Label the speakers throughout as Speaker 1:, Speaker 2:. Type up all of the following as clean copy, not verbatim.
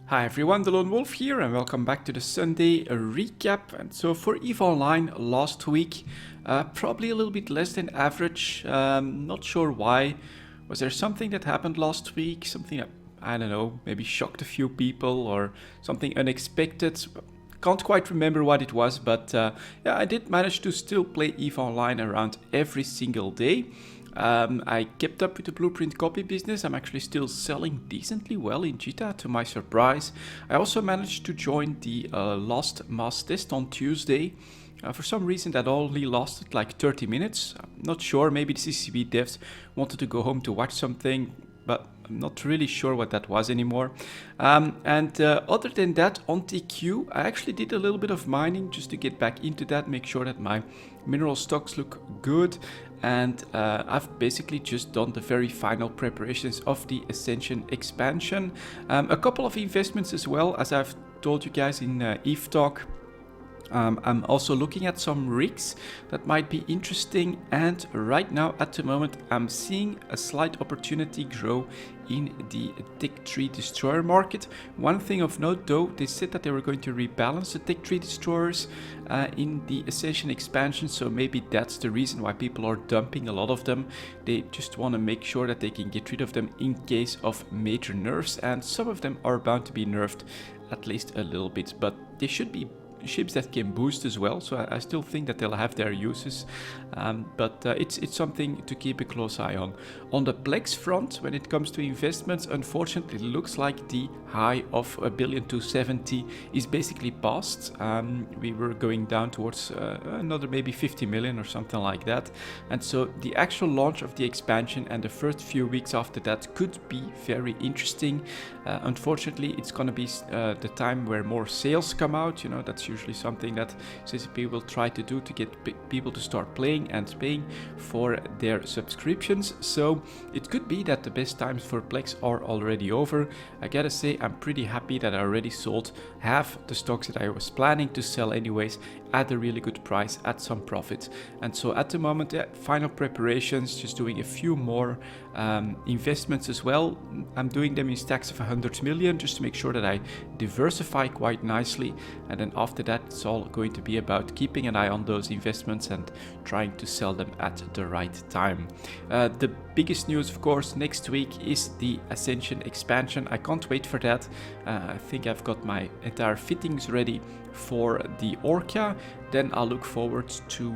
Speaker 1: Hi everyone, delonewolf here and welcome back to the Sunday recap. And so for EVE Online last week, probably a little bit less than average, not sure why. Was there something that happened last week, something that, I don't know, maybe shocked a few people or something unexpected? Can't quite remember what it was, but yeah, I did manage to still play EVE Online around every single day. I kept up with the blueprint copy business. I'm actually still selling decently well in Jita, to my surprise. I also managed to join the last mass test on Tuesday. For some reason that only lasted like 30 minutes. I'm not sure, maybe the CCB devs wanted to go home to watch something, but I'm not really sure what that was anymore. Other than that, on TQ, I actually did a little bit of mining just to get back into that, make sure that my mineral stocks look good. And I've basically just done the very final preparations of the Ascension expansion. A couple of investments as well, as I've told you guys in EVE Talk. I'm also looking at some rigs that might be interesting, and right now at the moment I'm seeing a slight opportunity grow in the Tech 3 destroyer market. One thing of note though, they said that they were going to rebalance the Tech 3 destroyers in the Ascension expansion, so maybe that's the reason why people are dumping a lot of them. They just want to make sure that they can get rid of them in case of major nerfs, and some of them are bound to be nerfed at least a little bit, but they should be ships that can boost as well, so I still think that they'll have their uses, but it's something to keep a close eye on. On the Plex front, when it comes to investments, unfortunately it looks like the high of 1,270,000,000 is basically past. We were going down towards another maybe 50 million or something like that, and so the actual launch of the expansion and the first few weeks after that could be very interesting. Unfortunately, it's gonna be the time where more sales come out. You know, that's usually something that CCP will try to do to get people to start playing and paying for their subscriptions. So it could be that the best times for Plex are already over. I gotta say, I'm pretty happy that I already sold half the stocks that I was planning to sell anyways at a really good price, at some profit. And so at the moment, final preparations, just doing a few more investments as well. I'm doing them in stacks of 100 million just to make sure that I diversify quite nicely, and then after that it's all going to be about keeping an eye on those investments and trying to sell them at the right time. The biggest news, of course, next week is the Ascension expansion. I can't wait for that. I think I've got my entire fittings ready for the Orca. Then I'll look forward to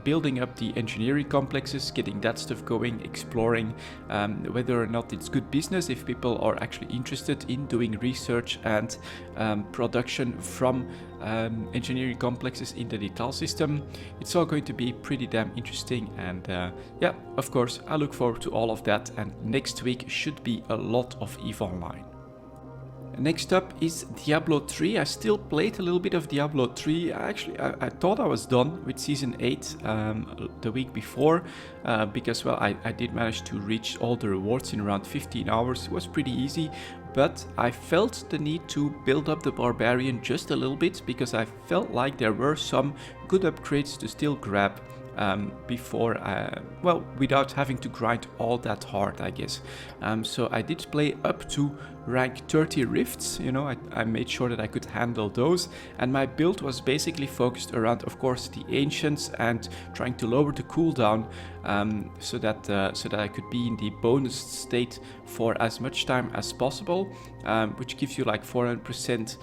Speaker 1: building up the engineering complexes, getting that stuff going, exploring whether or not it's good business, if people are actually interested in doing research and production from engineering complexes in the Detail system. It's all going to be pretty damn interesting, and yeah, of course, I look forward to all of that, and next week should be a lot of EVE Online. Next up is Diablo 3. I still played a little bit of Diablo 3. I thought I was done with Season 8 the week before, because, well, I did manage to reach all the rewards in around 15 hours. It was pretty easy, but I felt the need to build up the Barbarian just a little bit, because I felt like there were some good upgrades to still grab before, well, without having to grind all that hard, I guess. So I did play up to rank 30 rifts. You know, I made sure that I could handle those, and my build was basically focused around, of course, the ancients and trying to lower the cooldown, so that I could be in the bonus state for as much time as possible, which gives you like 400%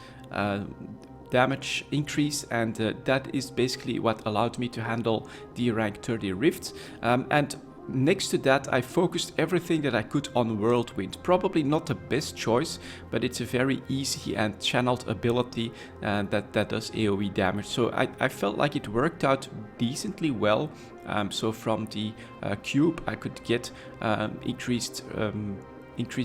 Speaker 1: damage increase, and that is basically what allowed me to handle the rank 30 rifts. And next to that, I focused everything that I could on Whirlwind. Probably not the best choice, but it's a very easy and channeled ability that does AoE damage. So I felt like it worked out decently well. So from the cube, I could get increased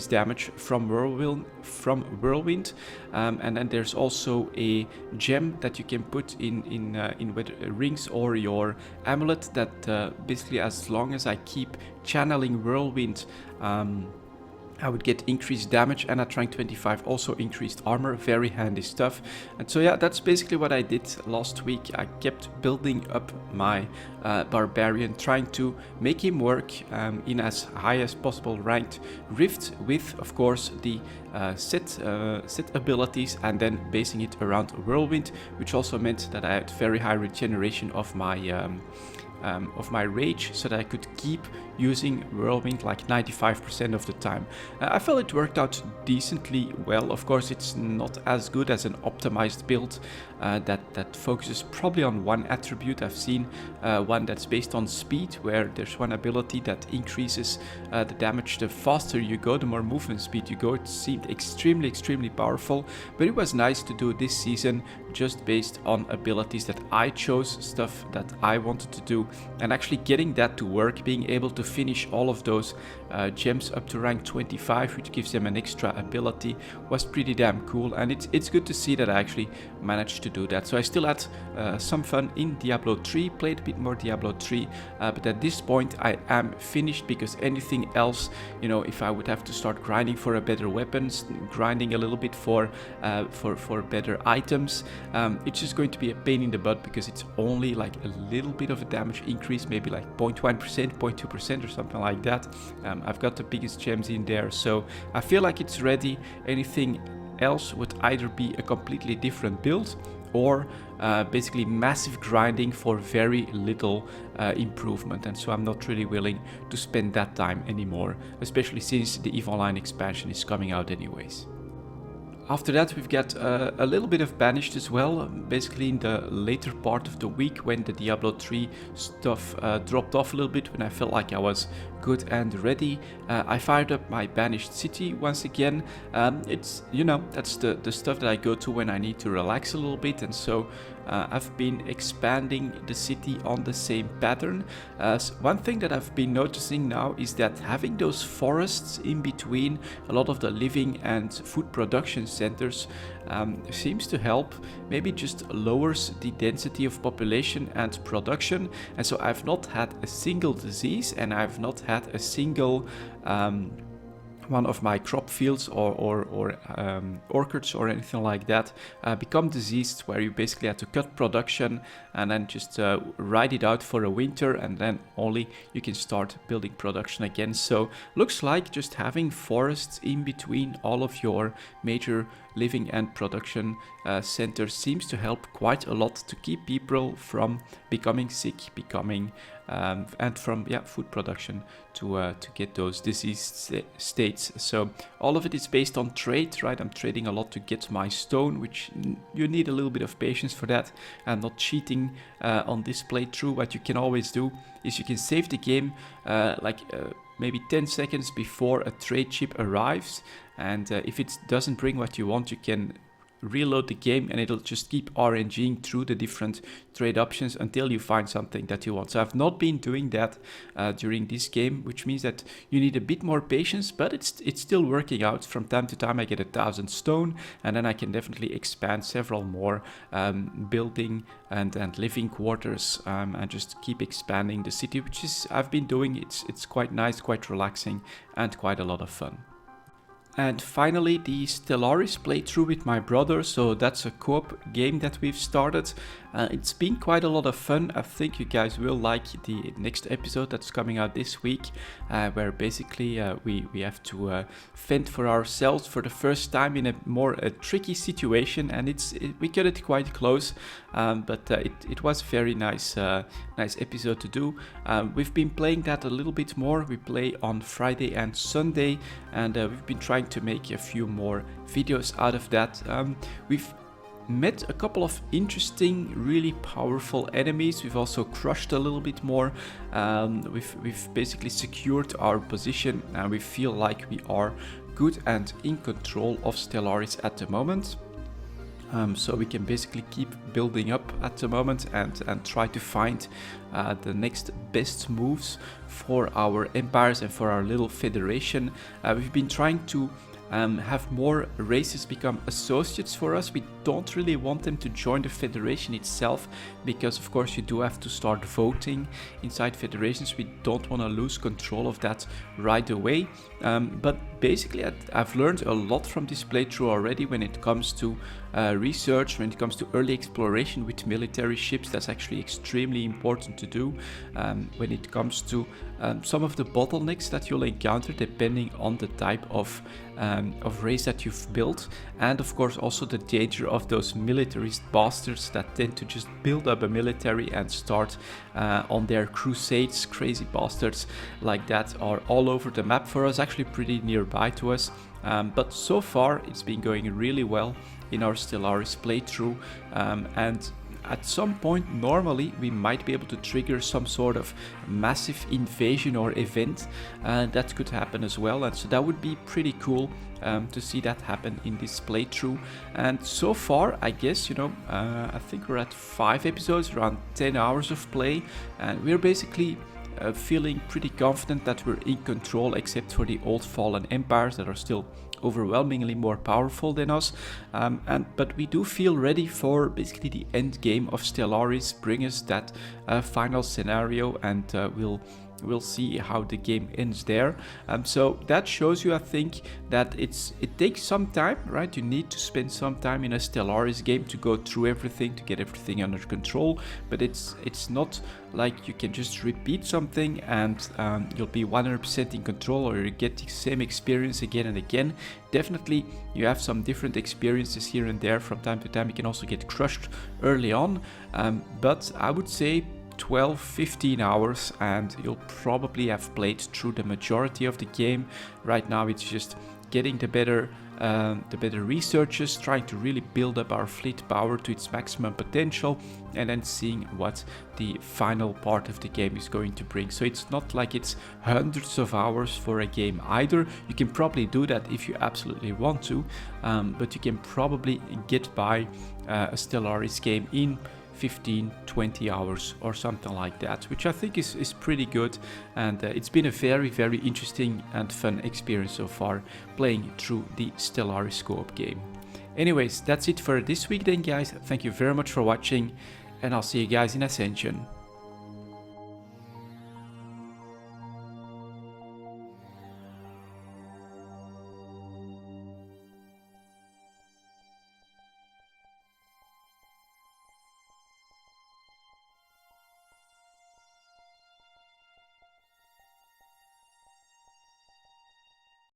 Speaker 1: damage from Whirlwind, and then there's also a gem that you can put in whether rings or your amulet that basically, as long as I keep channeling Whirlwind I would get increased damage, and at rank 25 also increased armor. Very handy stuff. And so yeah, that's basically what I did last week. I kept building up my barbarian, trying to make him work in as high as possible ranked rift, with of course the set abilities, and then basing it around whirlwind, which also meant that I had very high regeneration of my rage, so that I could keep using whirlwind like 95% of the time. I felt it worked out decently well. Of course, it's not as good as an optimized build that focuses probably on one attribute. I've seen one that's based on speed, where there's one ability that increases the damage the faster you go, the more movement speed you go. It seemed extremely powerful, but it was nice to do this season just based on abilities that I chose, stuff that I wanted to do, and actually getting that to work, being able to finish all of those gems up to rank 25, which gives them an extra ability, was pretty damn cool. And it's good to see that I actually managed to do that. So I still had some fun in Diablo 3, played a bit more Diablo 3, but at this point I am finished, because anything else, you know, if I would have to start grinding for a better weapons, grinding a little bit for better items, it's just going to be a pain in the butt, because it's only like a little bit of a damage increase, maybe like 0.1%, 0.2% or something like that. I've got the biggest gems in there, so I feel like it's ready. Anything else would either be a completely different build, or basically massive grinding for very little improvement, and so I'm not really willing to spend that time anymore, especially since the EVE Online expansion is coming out anyways. After that, we've got a little bit of Banished as well, basically in the later part of the week, when the Diablo 3 stuff dropped off a little bit, when I felt like I was good and ready. I fired up my Banished city once again. It's, you know, that's the stuff that I go to when I need to relax a little bit, and so I've been expanding the city on the same pattern. One thing that I've been noticing now is that having those forests in between a lot of the living and food production centers seems to help. Maybe just lowers the density of population and production, and so I've not had a single disease, and I've not had a single one of my crop fields or orchards or anything like that become diseased, where you basically had to cut production and then just ride it out for a winter, and then only you can start building production again. So looks like just having forests in between all of your major living and production centers seems to help quite a lot to keep people from becoming sick, and from food production to get those diseased states. So all of it is based on trade, right? I'm trading a lot to get my stone, which you need a little bit of patience for that. I'm not cheating on this playthrough. What you can always do is you can save the game maybe 10 seconds before a trade ship arrives, and if it doesn't bring what you want, you can reload the game, and it'll just keep RNGing through the different trade options until you find something that you want. So I've not been doing that during this game, which means that you need a bit more patience, but it's still working out. From time to time I get 1,000 stone, and then I can definitely expand several more building and living quarters, and just keep expanding the city, which is I've been doing. It's quite nice, quite relaxing, and quite a lot of fun. And finally, the Stellaris playthrough with my brother. So that's a co-op game that we've started. It's been quite a lot of fun. I think you guys will like the next episode that's coming out this week, where basically we have to fend for ourselves for the first time in a tricky situation, and we got it quite close, but it was very nice episode to do. We've been playing that a little bit more. We play on Friday and Sunday, and we've been trying to make a few more videos out of that. We've met a couple of interesting, really powerful enemies. We've also crushed a little bit more. We've basically secured our position, and we feel like we are good and in control of Stellaris at the moment. So we can basically keep building up at the moment and try to find the next best moves for our empires and for our little federation. We've been trying to have more races become associates for us. We don't really want them to join the Federation itself, because of course you do have to start voting inside federations. We don't want to lose control of that right away. But basically I've learned a lot from this playthrough already when it comes to research, when it comes to early exploration with military ships. That's actually extremely important to do. When it comes to some of the bottlenecks that you'll encounter depending on the type of race that you've built, and of course also the danger of those militarist bastards that tend to just build up a military and start on their crusades. Crazy bastards like that are all over the map for us, actually pretty nearby to us. But so far it's been going really well in our Stellaris playthrough, and at some point normally we might be able to trigger some sort of massive invasion or event that could happen as well, and so that would be pretty cool to see that happen in this playthrough. And so far I guess, you know, I think we're at 5 episodes, around 10 hours of play, and we're basically feeling pretty confident that we're in control, except for the old fallen empires that are still overwhelmingly more powerful than us, but we do feel ready for basically the end game of Stellaris. Bring us that final scenario, and we'll see how the game ends there. So that shows you, I think, that it takes some time, right? You need to spend some time in a Stellaris game to go through everything, to get everything under control, but it's not like you can just repeat something and you'll be 100% in control, or you get the same experience again and again. Definitely you have some different experiences here and there. From time to time you can also get crushed early on, but I would say 12-15 hours and you'll probably have played through the majority of the game. Right now it's just getting the better researches, trying to really build up our fleet power to its maximum potential, and then seeing what the final part of the game is going to bring. So it's not like it's hundreds of hours for a game either. You can probably do that if you absolutely want to, but you can probably get by a Stellaris game in 15-20 hours or something like that, which I think is pretty good, and it's been a very, very interesting and fun experience so far playing through the Stellaris co-op game. Anyways, that's it for this week then, guys. Thank you very much for watching, and I'll see you guys in Ascension.